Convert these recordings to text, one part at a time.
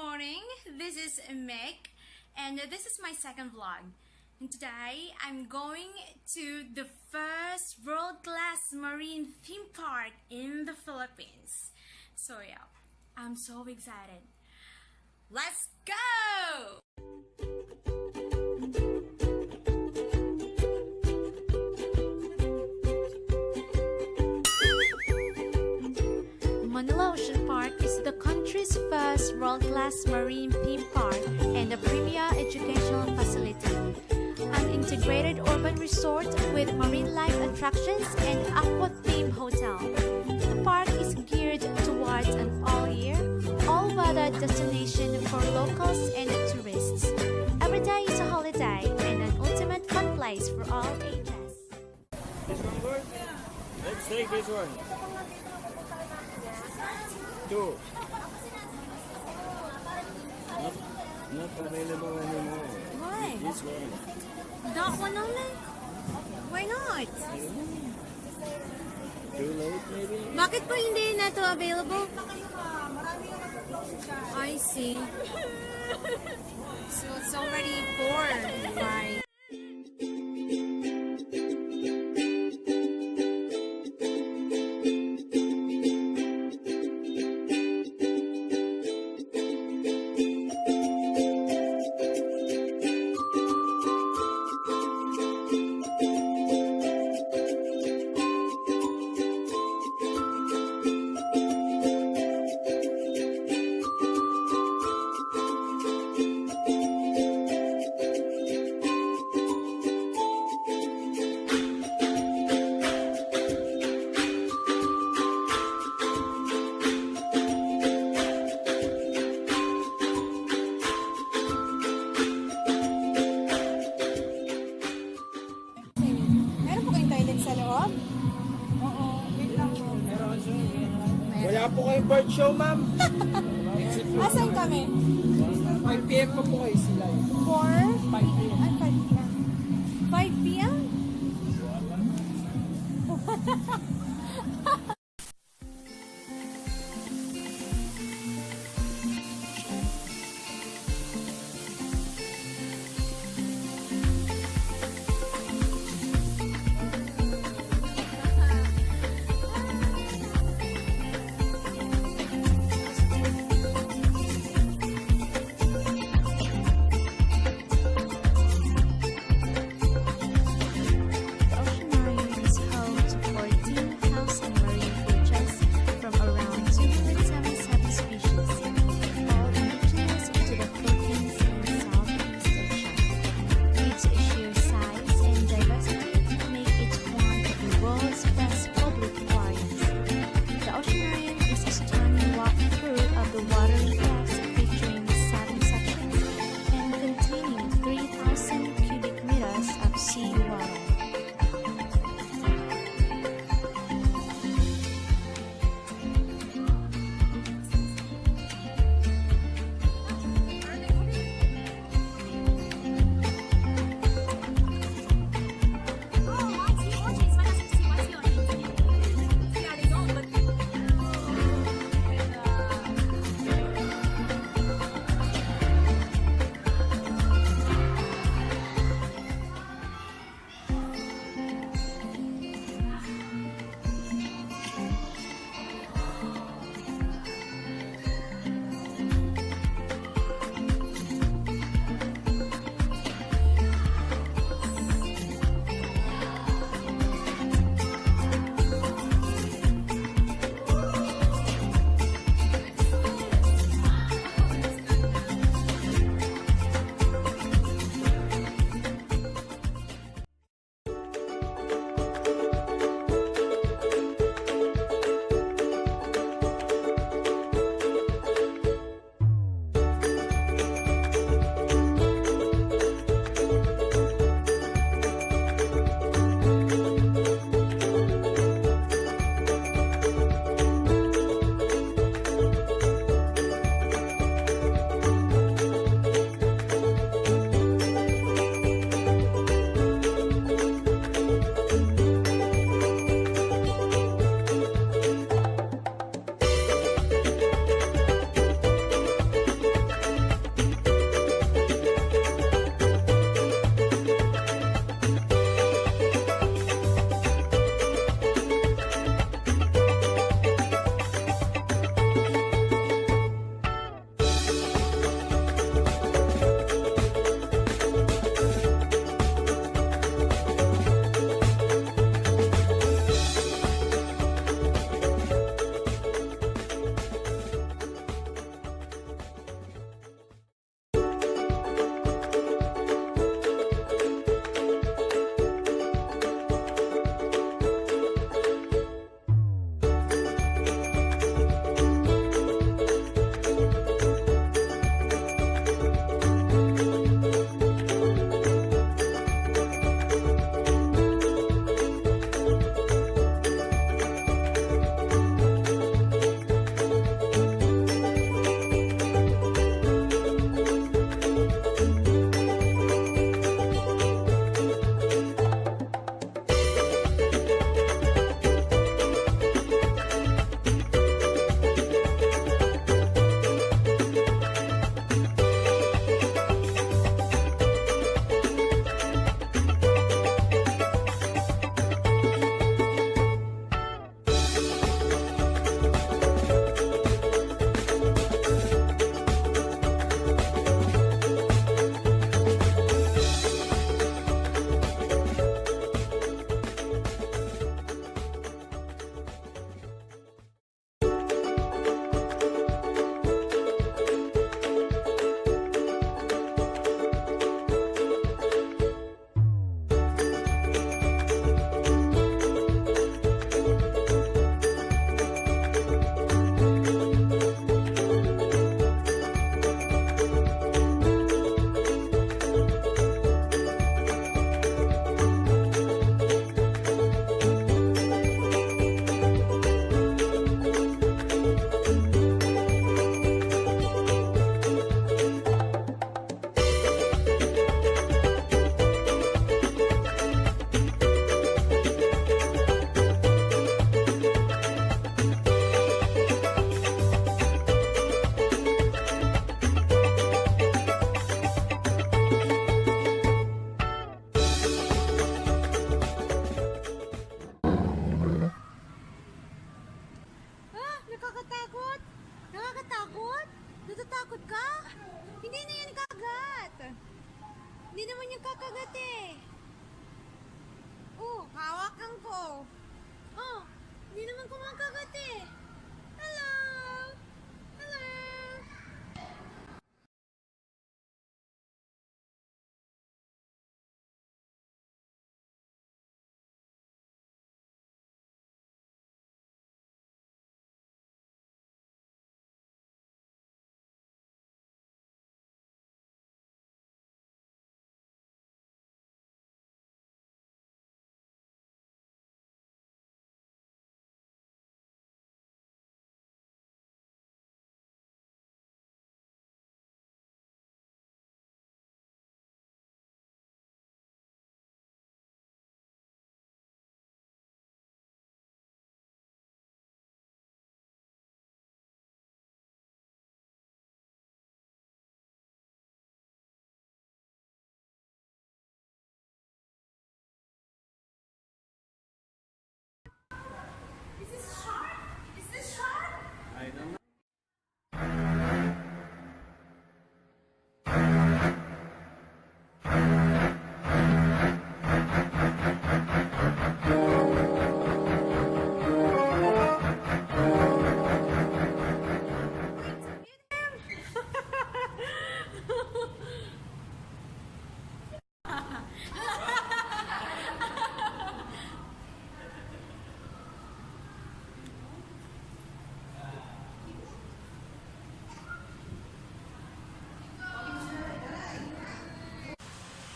morning, this is Meg, and this is my second vlog. And today, I'm going to the first world-class marine theme park in the Philippines. So yeah, I'm so excited. Let's go! Manila Ocean Park is the country's first world-class marine theme park and a premier educational facility. An integrated urban resort with marine life attractions and aqua-themed hotel. The park is geared towards an all-year, all-weather destination for locals and tourists. Every day is a holiday and an ultimate fun place for all ages. This one good? Let's take this one. Two. Not available anymore. Why? This one. That one only? Why not? Too late maybe? Bakit po hindi na to available? I see. So it's already 4, 5. Wala po kayong bird show, ma'am. Asan kami? 5 PM pa po kayo sila. 4? 5 PM. Ay, 5 p.m. 5 p.m.? Nakakatakot? Natatakot ka? Hindi na yan kagat. Hindi naman yung kakagat eh. Oh, hawakan ko. Oh, hindi naman kumakagat eh. Hello! Hello! I don't know.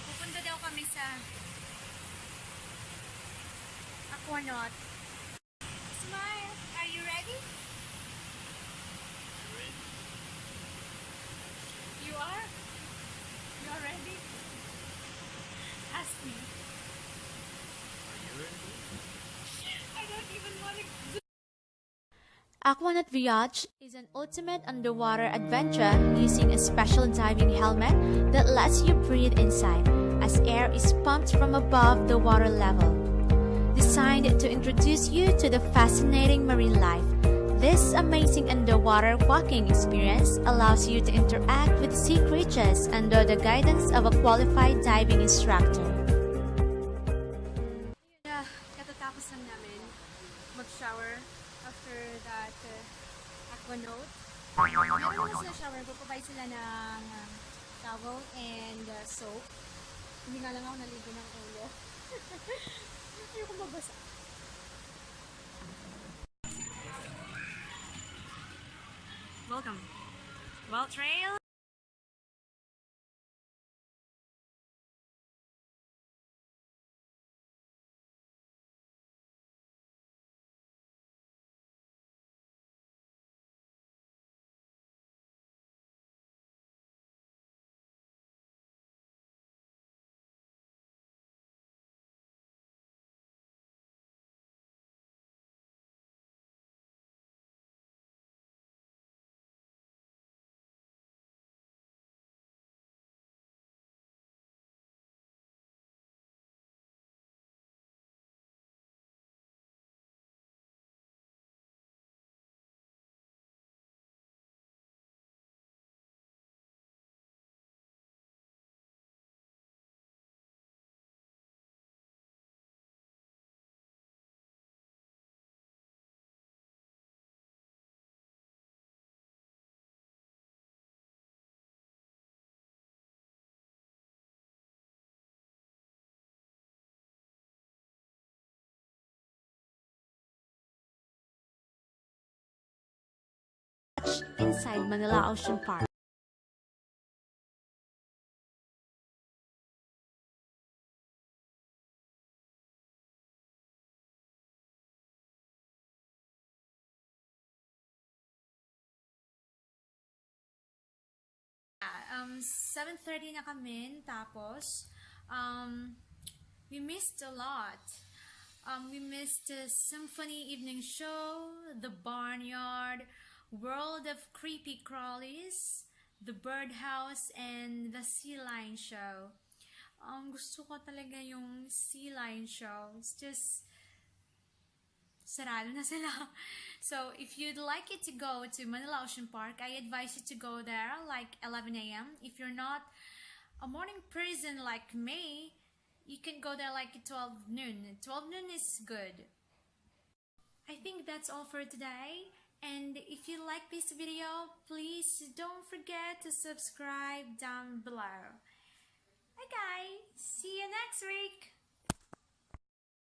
Pupunta daw kami sa Aquanaut. Smile, are you ready? You are? You are ready? Ask me. Are you ready? I don't even want to. Aquanaut Voyage is an ultimate underwater adventure using a special diving helmet that lets you breathe inside as air is pumped from above the water level. Designed to introduce you to the fascinating marine life, this amazing underwater walking experience allows you to interact with sea creatures under the guidance of a qualified diving instructor. Katatapos lang namin mag-shower after that Aquanaut. Meron naman sila shower, provide sila ng towel and soap. Hindi nga lang ako naligo ng ulo. Ayoko mabasa. Welcome. Well trail. Inside Manila Ocean Park. Yeah, 7:30 na kami, tapos we missed a lot. We missed the symphony evening show, the barnyard, world of creepy crawlies, the birdhouse, and the sea lion show. Gusto ko talaga yung sea lion show. It's just sarado na sila. So if you'd like it to go to Manila Ocean Park, I advise you to go there like 11 a.m. If you're not a morning person like me, you can go there like 12 noon. 12 noon is good. I think that's all for today. And if you like this video, please don't forget to subscribe down below. Bye guys, see you next week.